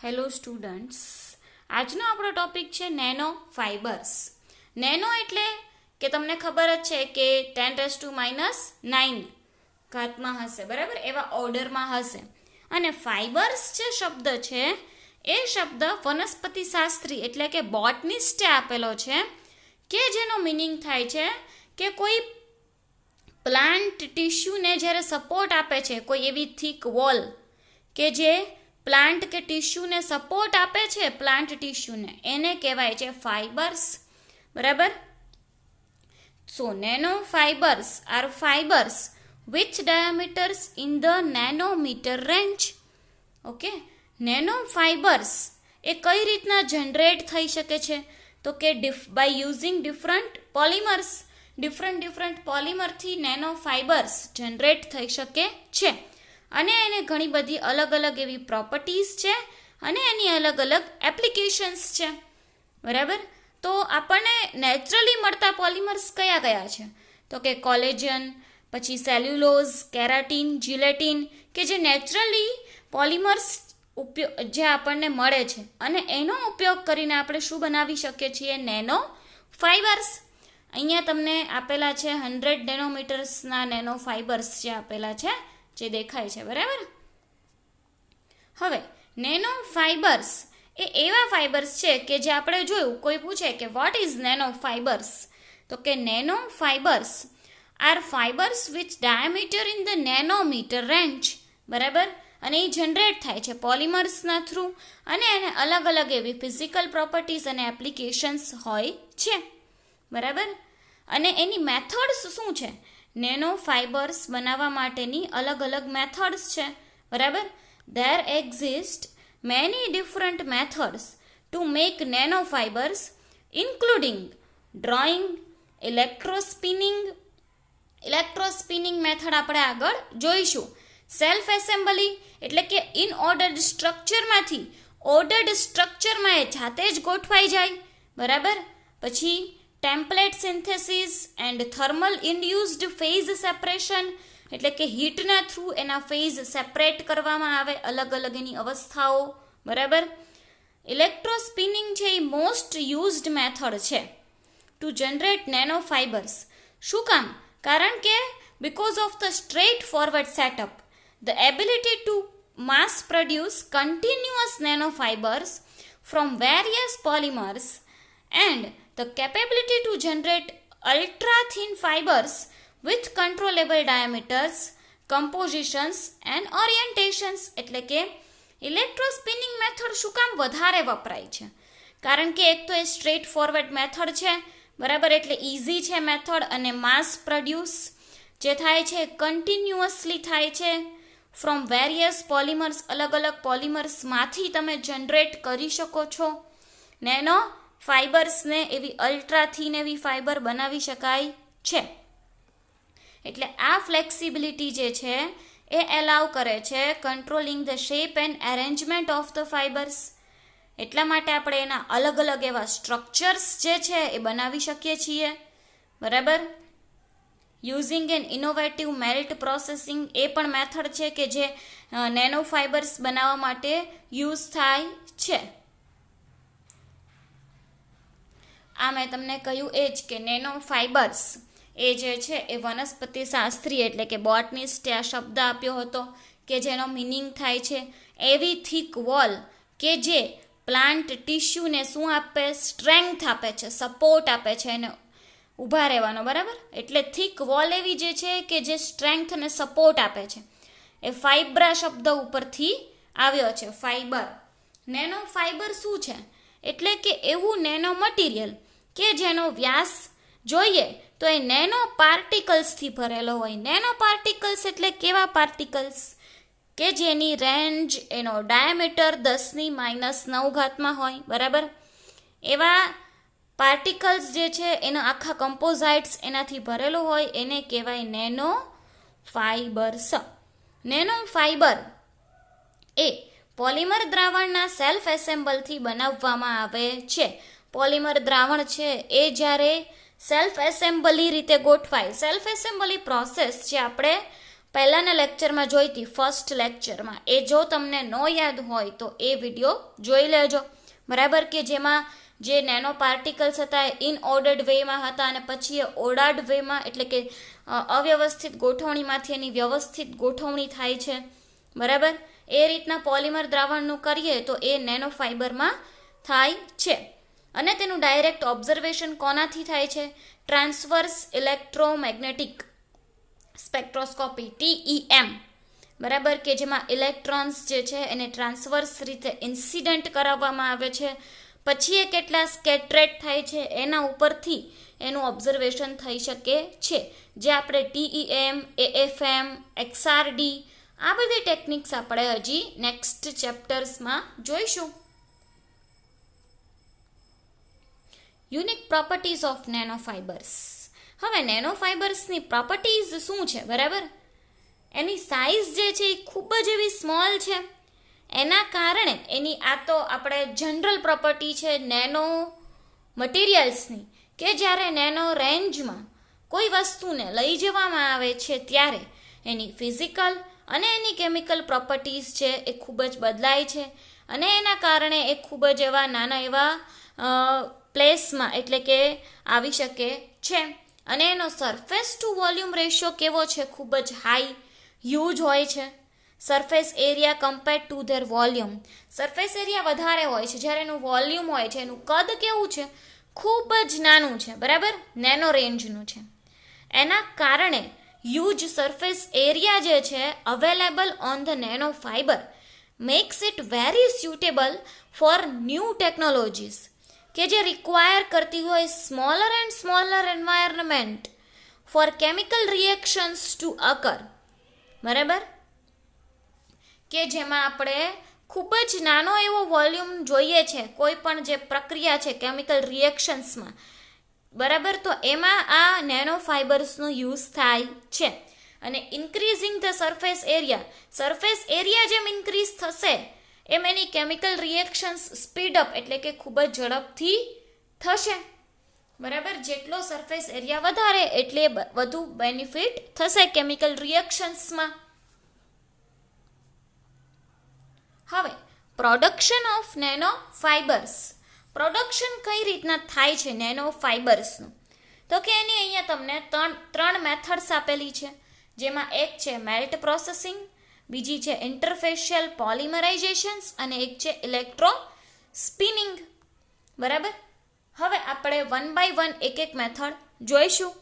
Hello students, આજનો આપણો topic છે નેનો ફાઇબર્સ. નેનો એટલે કે તમને ખબર જ છે કે 10⁻⁹ ઘાતમાં હશે, બરાબર? એવા ઓર્ડરમાં હશે. અને ફાઇબર્સ જે શબ્દ છે એ શબ્દ વનસ્પતિ શાસ્ત્રી એટલે કે બોટનિસ્ટે આપેલો છે, કે જેનો મિનિંગ થાય છે કે કોઈ પ્લાન્ટ ટિશ્યુને જ્યારે સપોર્ટ આપે છે, કોઈ એવી થીક વોલ કે જે પ્લાન્ટ કે ટિશ્યુને સપોર્ટ આપે છે, પ્લાન્ટ ટિશ્યુને, એને કહેવાય છે ફાઇબર્સ, બરાબર? So nano fibres are fibres which diameters in the nanometre range. Okay, nano fibres એ કઈ રીતના જનરેટ થઈ શકે છે? તો કે બાય યુઝિંગ ડિફરન્ટ પોલિમરથી નેનો ફાઇબર્સ જનરેટ થઈ શકે છે. અને એને ઘણી બધી અલગ અલગ એવી પ્રોપર્ટીઝ છે અને એની અલગ અલગ એપ્લિકેશન્સ છે, બરાબર? તો આપણને નેચરલી મળતા પોલિમર્સ કયા કયા છે? તો કે કોલેજન, પછી સેલ્યુલોઝ, કેરાટીન, જીલેટીન, કે જે નેચરલી પોલિમર્સ જે આપણને મળે છે અને એનો ઉપયોગ કરીને આપણે શું બનાવી શકીએ છીએ? Nano fibres. અહીંયા તમને આપેલા છે 100 નેનોમીટર્સના નેનો ફાઇબર્સ જે આપેલા છે, જે દેખાય છે, બરાબર? હવે નેનો ફાઇબર્સ એ એવા ફાઇબર્સ છે કે જે આપણે જોયું, કોઈ પૂછે કે વોટ ઇઝ નેનો ફાઇબર્સ, તો કે nano fibres are fibres which diameter in the nanometre range, બરાબર? અને એ જનરેટ થાય છે પોલિમર્સના થ્રુ, અને એને અલગ અલગ એવી ફિઝિકલ પ્રોપર્ટીઝ અને એપ્લિકેશન્સ હોય છે, બરાબર? અને એની મેથડ્સ શું છે? નેનો ફાઇબર્સ બનાવવા માટેની અલગ અલગ મેથડ્સ છે, બરાબર? There exist many different methods to make nanofibers, including drawing, electrospinning method આપણે આગળ જોઈશું. સેલ્ફ એસેમ્બલી એટલે કે ઇનઓર્ડર્ડ સ્ટ્રક્ચરમાંથી ઓર્ડર્ડ સ્ટ્રક્ચરમાં એ જાતે જ ગોઠવાઈ જાય, બરાબર? પછી template synthesis and thermal induced phase separation એટલે કે હીટના થ્રુ એના ફેઝ સેપરેટ કરવામાં આવે, અલગ અલગ એની અવસ્થાઓ, બરાબર? ઇલેક્ટ્રોસ્પિનિંગ છે એ મોસ્ટ યુઝડ મેથડ છે ટુ જનરેટ નેનો ફાઇબર્સ. શું કામ? કારણ કે because of the straight forward setup, the ability to mass produce continuous nano fibres from various polymers and the capability to generate ultra thin fibres with controllable diameters, compositions and orientations. એટલે કે ઇલેક્ટ્રોસ્પિનિંગ method શું કામ વધારે વપરાય છે? કારણ કે એક તો એ સ્ટ્રેટ ફોરવર્ડ મેથડ છે, બરાબર? એટલે ઇઝી છે મેથડ, અને માસ પ્રોડ્યુસ જે થાય છે કન્ટિન્યુઅસલી થાય છે ફ્રોમ વેરિયસ પોલિમર્સ, અલગ અલગ પોલિમર્સમાંથી તમે જનરેટ કરી શકો છો. નેનો ફાઇબર્સને એવી અલ્ટ્રા થીન એવી ફાઇબર બનાવી શકાય છે. એટલે આ ફ્લેક્સિબિલિટી જે છે એ એલાવ કરે છે controlling the shape and arrangement of the fibres. એટલા માટે આપણે એના અલગ અલગ એવા સ્ટ્રક્ચર્સ જે છે એ બનાવી શકીએ છીએ, બરાબર? Using an innovative melt processing એ પણ મેથડ છે કે જે નેનો ફાઇબર્સ બનાવવા માટે યુઝ થાય છે. આ મેં તમને કહ્યું એ જ કે નેનો ફાઇબર્સ એ જે છે એ વનસ્પતિ શાસ્ત્રી એટલે કે બોટનિસ્ટે આ શબ્દ આપ્યો હતો, કે જેનો મિનિંગ થાય છે એવી થીક વોલ કે જે પ્લાન્ટ ટિશ્યુને શું આપે? સ્ટ્રેન્થ આપે છે, સપોર્ટ આપે છે એને ઊભા રહેવાનો, બરાબર? એટલે થીક વોલ એવી જે છે કે જે સ્ટ્રેન્થ અને સપોર્ટ આપે છે, એ ફાઇબ્રા શબ્દ ઉપરથી આવ્યો છે, ફાઇબર. નેનો ફાઇબર શું છે? એટલે કે એવું નેનો મટીરિયલ કે જેનો વ્યાસ જોઈએ તો એ નેનો પાર્ટિકલ્સથી ભરેલો હોય. નેનો પાર્ટિકલ્સ એટલે કેવા પાર્ટિકલ્સ? કે જેની રેન્જ, એનો ડાયામીટર 10⁻⁹ હોય, બરાબર? એવા પાર્ટિકલ્સ જે છે એના આખા કમ્પોઝાઇટ્સ એનાથી ભરેલો હોય, એને કહેવાય નેનો ફાઇબર્સ. નેનો ફાઇબર એ પોલિમર દ્રાવણના સેલ્ફ એસેમ્બલથી બનાવવામાં આવે છે. પોલિમર દ્રાવણ છે એ જ્યારે સેલ્ફ એસેમ્બલી રીતે ગોઠવાય, સેલ્ફ એસેમ્બલી પ્રોસેસ જે આપણે પહેલાંના લેક્ચરમાં જોઈ હતી, ફર્સ્ટ લેક્ચરમાં. એ જો તમને ન યાદ હોય તો એ વિડીયો જોઈ લેજો, બરાબર. કે જેમાં જે નેનો પાર્ટિકલ્સ હતા એ ઇનઓર્ડર્ડ વેમાં હતા અને પછી એ ઓર્ડર્ડ વેમાં એટલે કે અવ્યવસ્થિત ગોઠવણીમાંથી એની વ્યવસ્થિત ગોઠવણી થાય છે, બરાબર. એ રીતના પોલિમર દ્રાવણનું કરીએ તો એ નેનો ફાઇબરમાં થાય છે. અને તેનું ડાયરેક્ટ ઓબ્ઝર્વેશન કોનાથી થાય છે? ટ્રાન્સવર્સ ઇલેક્ટ્રોમેગ્નેટિક સ્પેક્ટ્રોસ્કોપી, TEM, બરાબર. કે જેમાં ઇલેક્ટ્રોન્સ જે છે એને ટ્રાન્સવર્સ રીતે ઇન્સિડન્ટ કરાવવામાં આવે છે, પછી એ કેટલા સ્કેટરેટ થાય છે એના ઉપરથી એનું ઓબ્ઝર્વેશન થઈ શકે છે, જે આપણે TEM, AFM, XRD આ બધી ટેકનિક્સ આપણે હજી નેક્સ્ટ ચેપ્ટર્સમાં જોઈશું. Unique properties of nano fibres. હવે નેનો ફાઇબર્સની પ્રોપર્ટીઝ શું છે, બરાબર. એની સાઇઝ જે છે એ ખૂબ જ એવી સ્મોલ છે. એના કારણે એની આ તો આપણે જનરલ પ્રોપર્ટી છે નેનો મટીરિયલ્સની, કે જ્યારે નેનો રેન્જમાં કોઈ વસ્તુને લઈ જવામાં આવે છે ત્યારે એની ફિઝિકલ અને એની કેમિકલ પ્રોપર્ટીઝ છે એ ખૂબ જ બદલાય છે અને એના કારણે એ ખૂબ જ એવા નાના એવા પ્લેસમાં એટલે કે આવી શકે છે. અને એનો સરફેસ ટુ વોલ્યુમ રેશિયો કેવો છે? ખૂબ જ હાઈ, હ્યુજ હોય છે. Surface area compare to there volume, surface area વધારે હોય છે જ્યારે એનું વોલ્યુમ હોય છે એનું કદ કેવું છે? ખૂબ જ નાનું છે, બરાબર, નેનો રેન્જનું છે. એના કારણે હ્યુજ સરફેસ એરિયા જે છે available on the nano fibre makes it very suitable for new technologies, કે જે રિક્વાયર કરતી હોય smaller and smaller environment for chemical reactions to occur, બરાબર. કે જેમાં આપણે ખૂબ જ નાનો એવો વોલ્યુમ જોઈએ છે કોઈ પણ જે પ્રક્રિયા છે કેમિકલ રિએક્શન્સમાં, બરાબર. તો એમાં આ નેનો ફાઇબર્સનો યુઝ થાય છે. અને ઇન્ક્રીઝિંગ ધ સરફેસ એરિયા જેમ ઇન્ક્રીઝ થશે એમ એની કેમિકલ રિએક્શન્સ સ્પીડઅપ એટલે કે ખૂબ જ ઝડપથી થશે, બરાબર. જેટલો સરફેસ એરિયા વધારે એટલે વધુ બેનિફિટ થશે કેમિકલ રિએક્શન્સમાં. હવે production of nano fibres. Production કઈ રીતના થાય છે નેનો ફાઇબર્સનું? તો કે એની અહીંયા તમને ત્રણ મેથડ્સ આપેલી છે, જેમાં એક છે મેલ્ટ પ્રોસેસિંગ, બીજી છે ઇન્ટરફેશિયલ પોલિમરાઇઝેશન્સ અને એક છે ઇલેક્ટ્રો સ્પિનિંગ, બરાબર. હવે આપણે 1 by 1 એક મેથડ જોઈશું.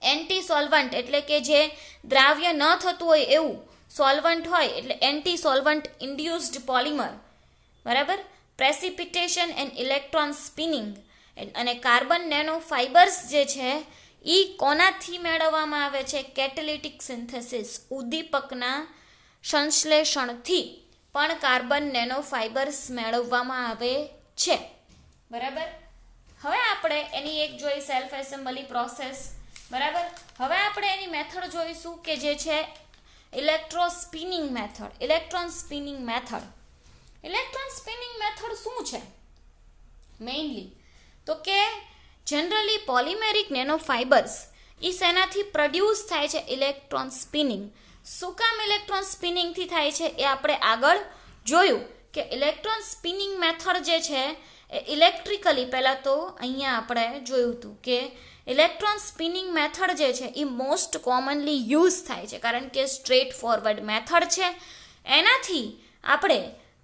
એન્ટી સોલ્વન્ટ એટલે કે જે દ્રાવ્ય ન થતું હોય એવું સોલ્વન્ટ હોય એટલે એન્ટી સોલ્વન્ટ ઇન્ડ્યુસ્ડ પોલિમર, બરાબર. Precipitation and electron spinning. અને કાર્બન નેનો ફાઇબર્સ જે છે એ કોનાથી મેળવવામાં આવે છે? કેટેલિટિક સિન્થેસિસ, ઉદ્દીપકના સંશ્લેષણથી પણ કાર્બન નેનો ફાઇબર્સ મેળવવામાં આવે છે, બરાબર. હવે આપણે એની એક જોઈ સેલ્ફ એસેમ્બલી પ્રોસેસ, બરાબર. હવે આપણે એની મેથડ જોઈશું કે જે છે electron spinning method. Electron spinning method શું છે મેઇનલી? તો કે જનરલી પોલિમેરિક નેનો ફાઇબર્સ એ શેનાથી પ્રોડ્યુસ થાય છે? Electron spinning. શું કામ ઇલેક્ટ્રોન સ્પિનિંગથી થાય છે એ આપણે આગળ જોયું કે ઇલેક્ટ્રોન સ્પિનિંગ મેથડ જે છે એ ઇલેક્ટ્રિકલી પહેલાં તો અહીંયા આપણે જોયું હતું કે ઇલેક્ટ્રોન સ્પિનિંગ મેથડ જે છે એ મોસ્ટ કોમનલી યુઝ થાય છે કારણ કે સ્ટ્રેટ ફોરવર્ડ મેથડ છે. એનાથી આપણે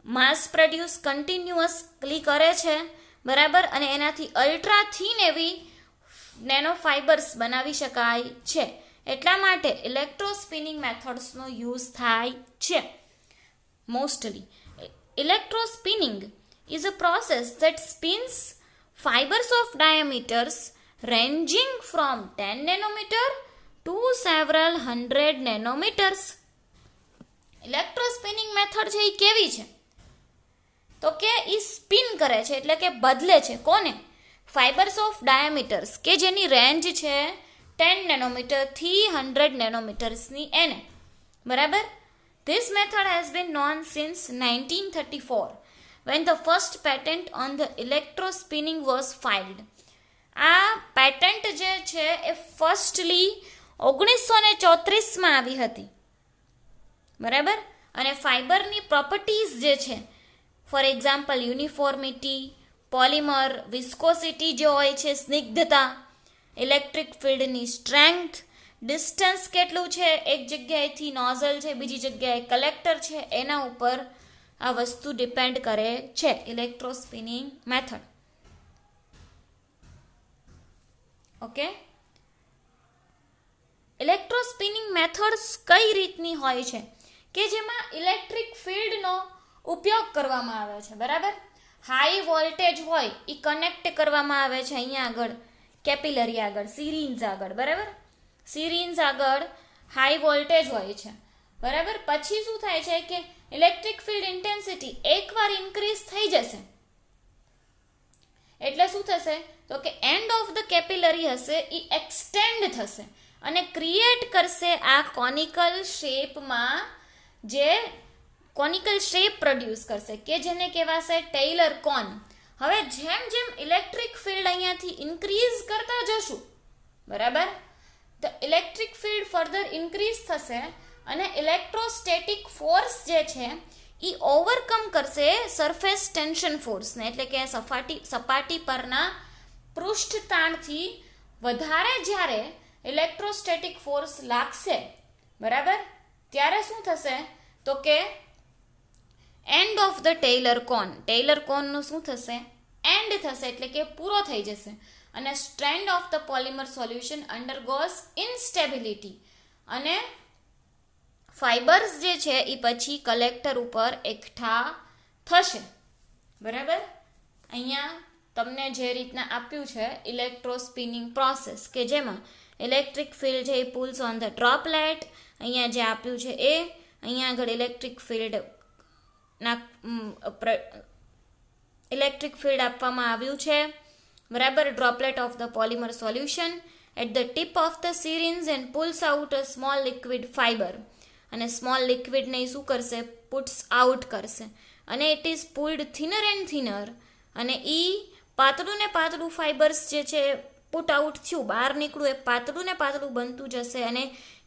માસ પ્રોડ્યુસ કન્ટિન્યુઅસલી કરે છે, બરાબર. અને એનાથી અલ્ટ્રા થીન એવી નેનો ફાઇબર્સ બનાવી શકાય છે. એટલા માટે ઇલેક્ટ્રોસ્પિનિંગ મેથડ્સનો યુઝ થાય છે mostly. ઇલેક્ટ્રોસ્પિનિંગ is a process that spins fibers of diameters ranging from 10 nanometer to several hundred nanometers. Electrospinning method છે એ કેવી છે? તો કે એ સ્પિન કરે છે એટલે કે બદલે છે કોને? ફાઇબર્સ ઓફ ડાયામીટર્સ કે જેની રેન્જ છે 10 નેનોમીટરથી 100 નેનોમીટર્સની એને, બરાબર. This method has been known since 1934 when the first patent on the electrospinning was filed. આ પેટન્ટ જે છે એ ફર્સ્ટલી 1934માં આવી હતી, બરાબર. અને ફાઇબરની પ્રોપર્ટીઝ જે છે, for example uniformity, polymer, viscosity જે હોય છે, સ્નિગ્ધતા, ઇલેક્ટ્રિક ફિલ્ડની સ્ટ્રેન્થ, ડિસ્ટન્સ કેટલું છે એક જગ્યાએથી નોઝલ છે બીજી જગ્યાએ કલેક્ટર છે, એના ઉપર આ વસ્તુ ડિપેન્ડ કરે છે ઇલેક્ટ્રોસ્પિનિંગ મેથડ. ઓકે, ઇલેક્ટ્રોસ્પિનિંગ મેથડ્સ કઈ રીતની હોય છે કે જેમાં ઇલેક્ટ્રિક ફિલ્ડનો ઉપયોગ કરવામાં આવે છે, બરાબર. હાઈ વોલ્ટેજ હોય એ કનેક્ટ કરવામાં આવે છે અહીંયા આગળ કેપિલરી આગળ, સિરીન્સ આગળ, બરાબર. સિરીન્સ આગળ હાઈ વોલ્ટેજ હોય છે, બરાબર. પછી શું થાય છે કે ઇલેક્ટ્રિક ફિલ્ડ ઇન્ટેન્સિટી એકવાર ઇન્ક્રીઝ થઈ જશે એટલે શું થશે તો કે એન્ડ ઓફ ધ કેપિલરી હશે એ એક્સટેન્ડ થશે અને ક્રિએટ કરશે આ કોનિકલ શેપમાં, જે કોનિકલ શેપ પ્રોડ્યુસ કરશે કે જેને કહેવાશે ટેલર કોન. હવે જેમ જેમ ઇલેક્ટ્રિક ફિલ્ડ અહીંયાથી ઇન્ક્રીઝ કરતા જશું, બરાબર, તો ઇલેક્ટ્રિક ફિલ્ડ ફર્ધર ઇન્ક્રીઝ થશે અને ઇલેક્ટ્રોસ્ટેટિક ફોર્સ જે છે એ ઓવરકમ કરશે સરફેસ ટેન્શન ફોર્સને, એટલે કે સપાટી પરના પૃષ્ઠ તાણથી વધારે જ્યારે ઇલેક્ટ્રોસ્ટેટિક ફોર્સ લાગશે, બરાબર, ત્યારે શું થશે તો કે end of the Taylor cone, Taylor કોનનું શું થશે એન્ડ થશે એટલે કે પૂરો થઈ જશે અને strand of the polymer solution undergoes instability અને ફાઇબર્સ જે છે એ પછી કલેક્ટર ઉપર એકઠા થશે, બરાબર. અહીંયા તમને જે રીતના આપ્યું છે ઇલેક્ટ્રોસ્પિનિંગ પ્રોસેસ કે જેમાં ઇલેક્ટ્રિક ફિલ્ડ છે એ પુલ્સ ઓન ધ ડ્રોપલેટ, અહીંયા જે આપ્યું છે એ અહીંયા આગળ ઇલેક્ટ્રિક ફિલ્ડ આપવામાં આવ્યું છે, બરાબર. Droplet of the polymer solution at the tip of the syringe and pulls out a small liquid fibre, અને સ્મોલ લિક્વિડને શું કરશે પુટ્સ આઉટ કરશે અને it is pulled thinner and thinner અને પાતળું ને પાતળું ફાઇબર્સ જે છે પુટ આઉટ થયું, બહાર નીકળું, એ પાતળું ને પાતળું બનતું જશે અને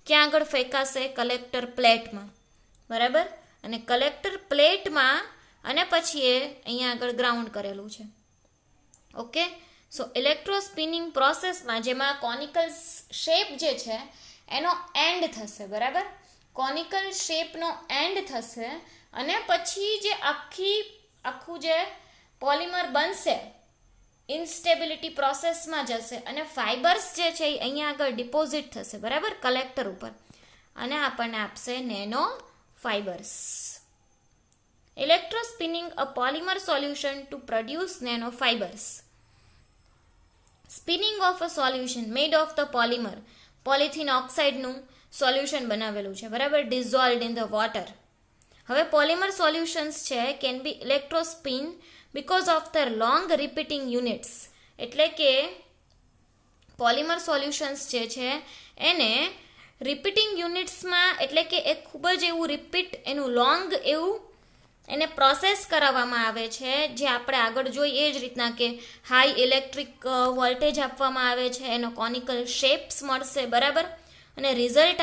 ક્યાં આગળ ફેંકાશે કલેક્ટર પ્લેટમાં, બરાબર. અને કલેક્ટર પ્લેટમાં અને પછી એ અહીંયા આગળ ગ્રાઉન્ડ કરેલું છે. ઓકે, સો ઇલેક્ટ્રોસ્પિનિંગ પ્રોસેસમાં જેમાં કોનિકલ શેપ જે છે એનો એન્ડ થશે, બરાબર. કોનિકલ શેપનો એન્ડ થશે અને પછી જે આખું જે પોલિમર બનશે ઇન્સ્ટેબિલિટી પ્રોસેસમાં જશે અને ફાઇબર્સ જે છે એ અહીંયા આગળ ડિપોઝિટ થશે, બરાબર, કલેક્ટર ઉપર અને આપણને આપશે nano fibres. Electrospinning a polymer solution to produce nano fibres. Spinning of a solution made of the polymer, polythene ઓક્સાઇડનું સોલ્યુશન બનાવેલું છે, બરાબર, ડિઝોલ્વડ ઇન ધ વોટર. હવે પોલિમર સોલ્યુશન્સ છે can be electrospin because of the long repeating units, એટલે કે polymer solutions જે છે એને રિપીટિંગ યુનિટ્સમાં, એટલે કે એક ખૂબ જ એવું રિપીટ એનું લોંગ એવું એને પ્રોસેસ કરાવવામાં આવે છે, જે આપણે આગળ જોઈએ એ જ રીતના કે હાઈ ઇલેક્ટ્રિક વોલ્ટેજ આપવામાં આવે છે, એનો કોનિકલ શેપ્સ મળશે, બરાબર, અને રિઝલ્ટ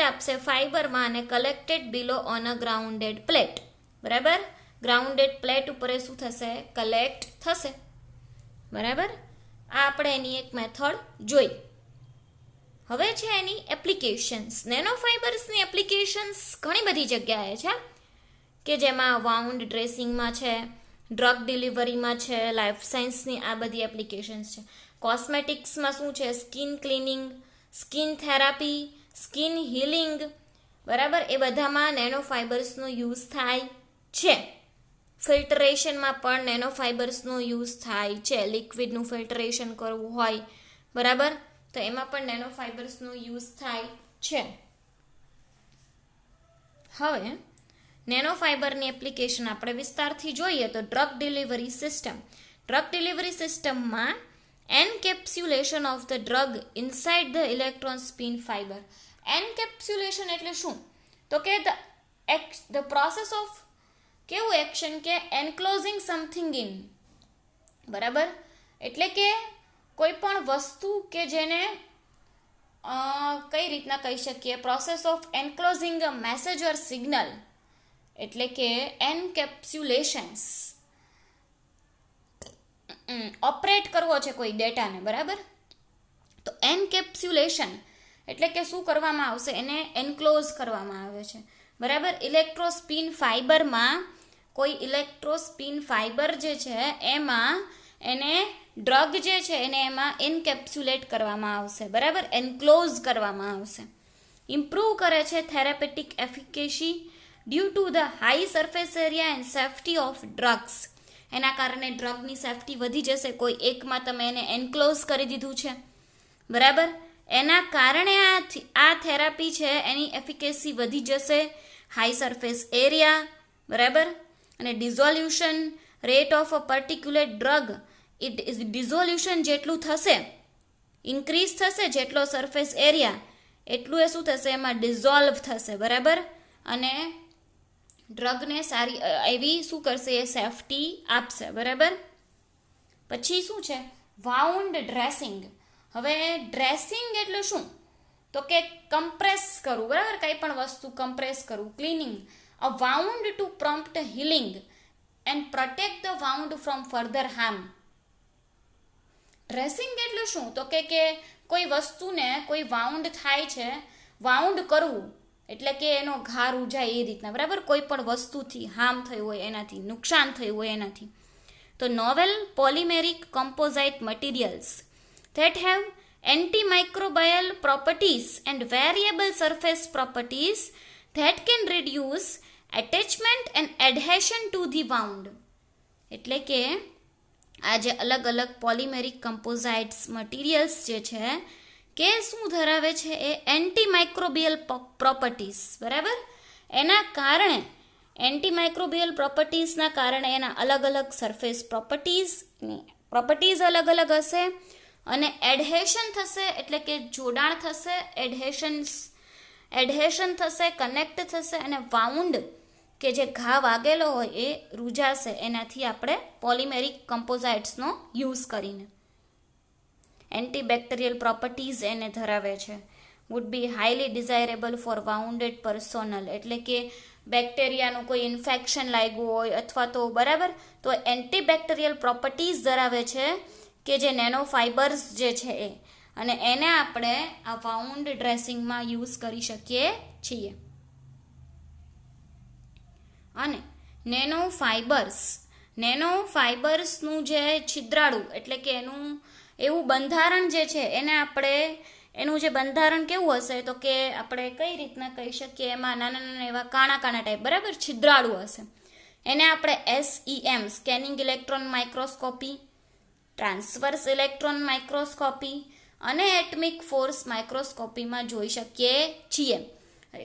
આપશે ફાઇબરમાં અને collected below on a grounded plate, બરાબર. ગ્રાઉન્ડેડ પ્લેટ ઉપર શું થશે કલેક્ટ થશે, બરાબર. આ આપણે એની એક મેથડ જોઈ. હવે છે એની એપ્લિકેશન્સ. નેનો ફાઇબર્સની એપ્લિકેશન્સ ઘણી બધી જગ્યાએ છે કે જેમાં વાઉન્ડ ડ્રેસિંગમાં છે, ડ્રગ ડિલિવરીમાં છે, લાઈફ સાયન્સની આ બધી એપ્લિકેશન્સ છે. કોસ્મેટિક્સમાં શું છે skin cleaning, skin therapy, skin healing, બરાબર, એ બધામાં નેનો ફાઇબર્સનો યુઝ થાય છે. ફિલ્ટરેશનમાં પણ નેનો ફાઇબર્સનો યુઝ થાય છે, લિક્વિડનું ફિલ્ટરેશન કરવું હોય, બરાબર, તો એમાં પણ નેનો ફાઇબર્સનો યુઝ થાય છે. હવે નેનો ફાઇબરની એપ્લિકેશન આપણે વિસ્તારથી જોઈએ તો ડ્રગ ડિલિવરી સિસ્ટમમાં encapsulation of the drug inside the electron spin fibre. Encapsulation એટલે શું તો કે ધ પ્રોસેસ ઓફ કેવું એક્શન કે એન્ક્લોઝિંગ સમથિંગ ઇન, બરાબર, એટલે કે કોઈ પણ વસ્તુ કે જેને કઈ રીતના કહી શકીએ, process of enclosing a message or signal, એટલે કે એન્કેપ્સ્યુલેશન્સ, ઓપરેટ કરવો છે કોઈ ડેટાને, બરાબર. તો એન્કેપ્સ્યુલેશન એટલે કે શું કરવામાં આવશે, એને એન્ક્લોઝ કરવામાં આવે છે, બરાબર. ઇલેક્ટ્રોસ્પિન ફાઈબરમાં કોઈ ઇલેક્ટ્રોસ્પિન ફાઈબર જે છે એમાં એને ડ્રગ જે છે એને એમાં એન્કેપ્સ્યુલેટ કરવામાં આવશે, બરાબર, એન્ક્લોઝ કરવામાં આવશે. ઇમ્પ્રૂવ કરે છે therapeutic efficacy due to the high surface area and safety of drugs. એના કારણે ડ્રગની સેફ્ટી વધી જશે. કોઈ એકમાં તમે એને એન્ક્લોઝ કરી દીધું છે, બરાબર, એના કારણે આ થેરાપી છે એની એફિકેસી વધી જશે, હાઈ સરફેસ એરિયા, બરાબર, અને dissolution rate of a particular drug, dissolution જેટલું થશે, ઇન્ક્રીઝ થશે જેટલો સરફેસ એરિયા, એટલું એ શું થશે, એમાં ડિઝોલ્વ થશે, બરાબર, અને ડ્રગને સારી એવી શું કરશે, એ સેફટી આપશે, બરાબર. પછી શું છે, વાઉન્ડ ડ્રેસિંગ. હવે ડ્રેસિંગ એટલે શું, તો કે કમ્પ્રેસ કરવું, બરાબર, કંઈ પણ વસ્તુ કમ્પ્રેસ કરવું, cleaning a wound to prompt healing and protect the wound from further harm. Dressing એટલે શું, તો કે કોઈ વસ્તુને કોઈ વાઉન્ડ થાય છે, વાઉન્ડ કરવું એટલે કે એનો ઘા રૂજાય એ રીતના, બરાબર, કોઈ પણ વસ્તુથી હાર્મ થયું હોય, એનાથી નુકસાન થયું હોય એનાથી. તો novel polymeric composite materials that have antimicrobial properties and variable surface properties that can reduce attachment and adhesion to the wound. એટલે કે આ જે અલગ અલગ પોલિમેરિક કમ્પોઝાઇટ્સ મટીરિયલ્સ જે છે કે શું ધરાવે છે, એ એન્ટીમાઇક્રોબિયલ પ્રોપર્ટીઝ, બરાબર. એના કારણે એન્ટીમાઇક્રોબિયલ પ્રોપર્ટીઝના કારણે એના અલગ અલગ સરફેસ પ્રોપર્ટીઝ અલગ અલગ હશે, અને એડહેશન થશે એટલે કે જોડાણ થશે, એડહેશન થશે, કનેક્ટ થશે, અને વાઉન્ડ કે જે ઘા વાગેલો હોય એ રૂજાશે, એનાથી આપણે પોલિમેરિક કમ્પોઝાઇટ્સનો યુઝ કરીને. એન્ટીબેક્ટેરિયલ પ્રોપર્ટીઝ એને ધરાવે છે. Would be highly desirable for wounded personnel, એટલે કે બેક્ટેરિયાનું કોઈ ઇન્ફેક્શન લાગ્યું હોય અથવા તો, બરાબર, તો એન્ટીબેક્ટેરિયલ પ્રોપર્ટીઝ ધરાવે છે કે જે નેનો ફાઇબર્સ જે છે એ, અને એને આપણે આ વાઉન્ડ ડ્રેસિંગમાં યુઝ કરી શકીએ છીએ. અને નેનો ફાઇબર્સનું જે છિદ્રાળું એટલે કે એનું એવું બંધારણ જે છે એને આપણે, એનું જે બંધારણ કેવું હશે, તો કે આપણે કઈ રીતના કહી શકીએ, એમાં નાના નાના એવા કાણા ટાઈપ, બરાબર, છિદ્રાળું હશે. એને આપણે SEM scanning electron microscopy, transverse electron microscopy અને એટમિક ફોર્સ માઇક્રોસ્કોપીમાં જોઈ શકીએ છીએ.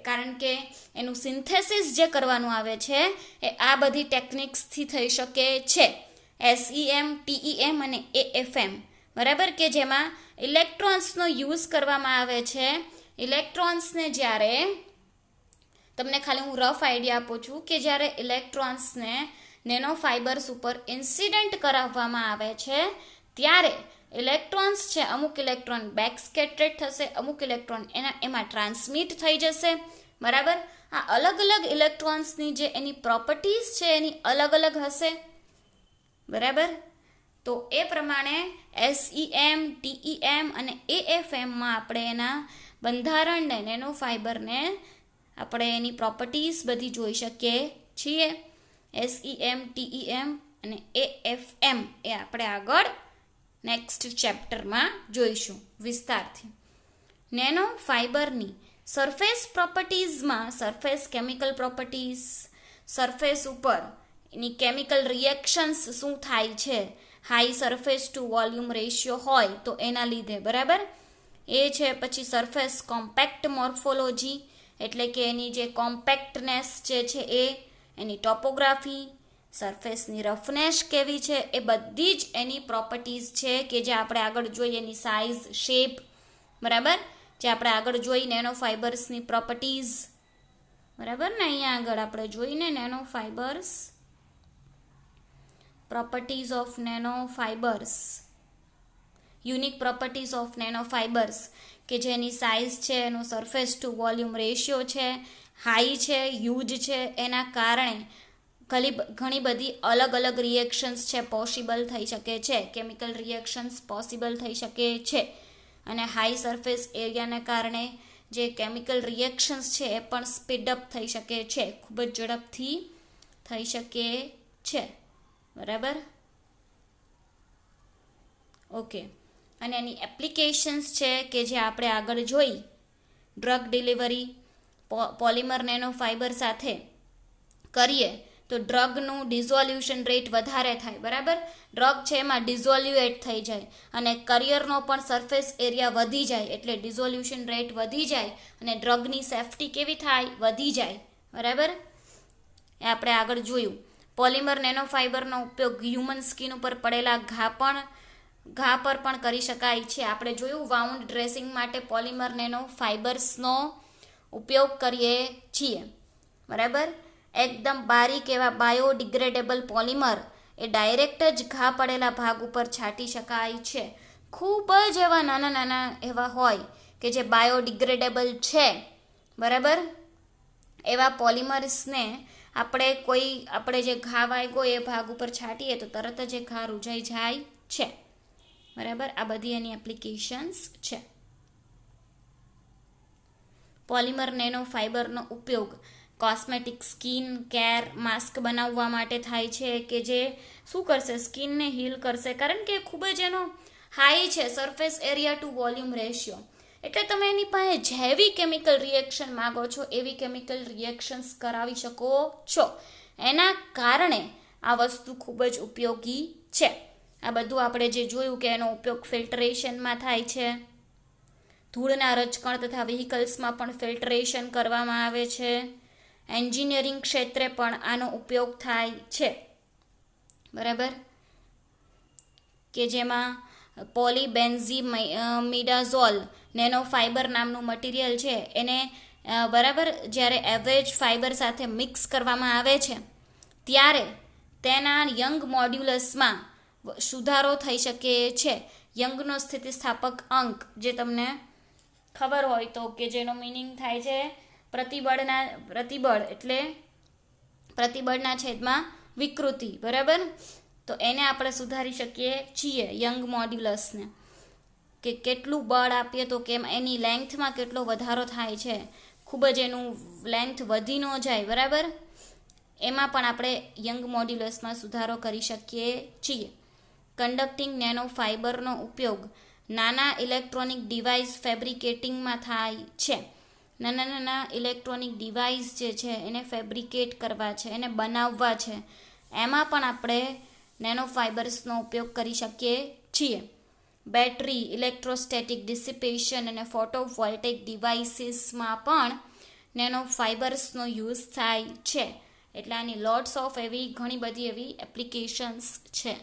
કારણ કે એનું સિન્થેસિસ જે કરવાનું આવે છે એ આ બધી ટેકનિક્સથી થઈ શકે છે, SEM, TEM અને AFM, બરાબર, કે જેમાં ઇલેક્ટ્રોન્સનો યુઝ કરવામાં આવે છે. ઇલેક્ટ્રોન્સને જ્યારે, તમને ખાલી હું રફ આઈડિયા આપું છું કે જ્યારે ઇલેક્ટ્રોન્સને નેનો ફાઇબર્સ ઉપર ઇન્સિડન્ટ કરાવવામાં આવે છે ત્યારે ઇલેક્ટ્રોન્સ છે, અમુક ઇલેક્ટ્રોન બેક સ્કેટરેડ થશે, અમુક ઇલેક્ટ્રોન એમાં ટ્રાન્સમિટ થઈ જશે, બરાબર. આ અલગ અલગ ઇલેક્ટ્રોન્સની જે એની પ્રોપર્ટીઝ છે એની અલગ અલગ હશે, બરાબર. તો એ પ્રમાણે SEM, TEM અને AFMમાં આપણે એના બંધારણને, નેનો ફાઇબરને આપણે એની પ્રોપર્ટીઝ બધી જોઈ શકીએ છીએ. SEM, TEM અને AFM એ આપણે આગળ નેક્સ્ટ ચેપ્ટરમાં જોઈશું વિસ્તારથી. નેનો ફાઇબરની સરફેસ પ્રોપર્ટીઝમાં સરફેસ કેમિકલ પ્રોપર્ટીઝ, સરફેસ ઉપર એની કેમિકલ રિએક્શન્સ શું થાય છે, high surface to volume ratio હોય તો એના લીધે, બરાબર, એ છે. પછી સરફેસ કોમ્પેક્ટ મોર્ફોલોજી એટલે કે એની જે કોમ્પેક્ટનેસ જે છે એ, એની ટોપોગ્રાફી, સરફેસની રફનેસ કેવી છે, એ બધી જ એની પ્રોપર્ટીઝ છે કે જે આપણે આગળ જોઈએ, એની સાઇઝ, શેપ, બરાબર, જે આપણે આગળ જોઈ નેનો ફાઇબર્સની પ્રોપર્ટીઝ, બરાબર ને. અહીંયા આગળ આપણે જોઈને nano fibres, properties of nano fibres, unique properties of nano fibres, કે જેની સાઇઝ છે, એનો સરફેસ ટુ વોલ્યુમ રેશિયો છે, હાઈ છે, હ્યુજ છે, એના કારણે ઘણી બધી અલગ અલગ રિએક્શન્સ છે પોસિબલ થઈ શકે છે, કેમિકલ રિએક્શન્સ પોસિબલ થઈ શકે છે. અને હાઈ સરફેસ એરિયાને કારણે જે કેમિકલ રિએક્શન્સ છે એ પણ સ્પીડઅપ થઈ શકે છે, ખૂબ જ ઝડપથી થઈ શકે છે. બરાબર? ઓકે. અને એની એપ્લિકેશન્સ છે કે જે આપણે આગળ જોઈ, drug delivery polymer nano fibre સાથે કરીએ તો ડ્રગનું ડિઝોલ્યુશન રેટ વધારે થાય. બરાબર? ડ્રગ છે એમાં ડિઝોલ્યુએટ થઈ જાય અને કરિયરનો પણ સરફેસ એરિયા વધી જાય, એટલે ડિઝોલ્યુશન રેટ વધી જાય અને ડ્રગની સેફ્ટી કેવી થાય? વધી જાય. બરાબર? એ આપણે આગળ જોયું. પોલિમર નેનો ફાઇબરનો ઉપયોગ હ્યુમન સ્કિન ઉપર પડેલા ઘા પર પણ કરી શકાય છે. આપણે જોયું વાઉન્ડ ડ્રેસિંગ માટે પોલિમર નેનો ફાઇબર્સનો ઉપયોગ કરીએ છીએ. બરાબર? એકદમ બારીક એવા બાયોડિગ્રેડેબલ પોલિમર એ ડાયરેક્ટ જ ઘા પડેલા ભાગ ઉપર છાંટી શકાય છે. ખૂબ જ એવા નાના નાના એવા હોય કે જે બાયોડિગ્રેડેબલ છે. બરાબર? એવા પોલિમર્સને આપણે જે ઘા વાગ્યો એ ભાગ ઉપર છાંટીએ તો તરત જ એ ઘા રૂજાઈ જાય છે. બરાબર? આ બધી એની એપ્લિકેશન્સ છે. પોલિમર નેનો ફાઇબરનો ઉપયોગ કોસ્મેટિક, સ્કિન કેર, માસ્ક બનાવવા માટે થાય છે કે જે શું કરશે? સ્કિનને હીલ કરશે, કારણ કે ખૂબ જ એનો હાઈ છે surface area to volume ratio. એટલે તમે એની પાસે જેવી કેમિકલ રિએક્શન માગો છો એવી કેમિકલ રિએક્શન્સ કરાવી શકો છો. એના કારણે આ વસ્તુ ખૂબ જ ઉપયોગી છે. આ બધું આપણે જે જોયું કે એનો ઉપયોગ ફિલ્ટરેશનમાં થાય છે, ધૂળના રજકણ તથા વ્હીકલ્સમાં પણ ફિલ્ટરેશન કરવામાં આવે છે, એન્જિનિયરિંગ ક્ષેત્રે પણ આનો ઉપયોગ થાય છે. બરાબર? કે જેમાં પોલીબેન્ઝીમિડાઝોલ નેનો ફાઇબર નામનું મટીરિયલ છે એને બરાબર જ્યારે એવરેજ ફાઇબર સાથે મિક્સ કરવામાં આવે છે ત્યારે તેના યંગ મોડ્યુલસમાં સુધારો થઈ શકે છે. યંગનો સ્થિતિસ્થાપક અંક, જે તમને ખબર હોય તો, કે જેનો મિનિંગ થાય છે પ્રતિબળ એટલે પ્રતિબળના છેદમાં વિકૃતિ. બરાબર? તો એને આપણે સુધારી શકીએ છીએ યંગ મોડ્યુલસને, કે કેટલું બળ આપીએ તો કેમ એની લેન્થમાં કેટલો વધારો થાય છે, ખૂબ જ એનું લેન્થ વધી ન જાય. બરાબર? એમાં પણ આપણે યંગ મોડ્યુલસમાં સુધારો કરી શકીએ છીએ. કન્ડક્ટિંગ નેનો ફાઇબરનો ઉપયોગ નાના ઇલેક્ટ્રોનિક ડિવાઇસ ફેબ્રિકેટિંગમાં થાય છે. નાના નાના ઇલેક્ટ્રોનિક ડિવાઇસ જે છે એને ફેબ્રિકેટ કરવા છે, એને બનાવવા છે, એમાં પણ આપણે નેનો ફાઇબર્સનો ઉપયોગ કરી શકીએ છીએ. બેટરી, ઇલેક્ટ્રોસ્ટેટિક ડિસિપેશન અને ફોટોવોલ્ટેઇક ડિવાઇસીસમાં પણ નેનો ફાઇબર્સનો યુઝ થાય છે. એટલે આની લોટ્સ ઓફ એવી ઘણી બધી એવી એપ્લિકેશન્સ છે.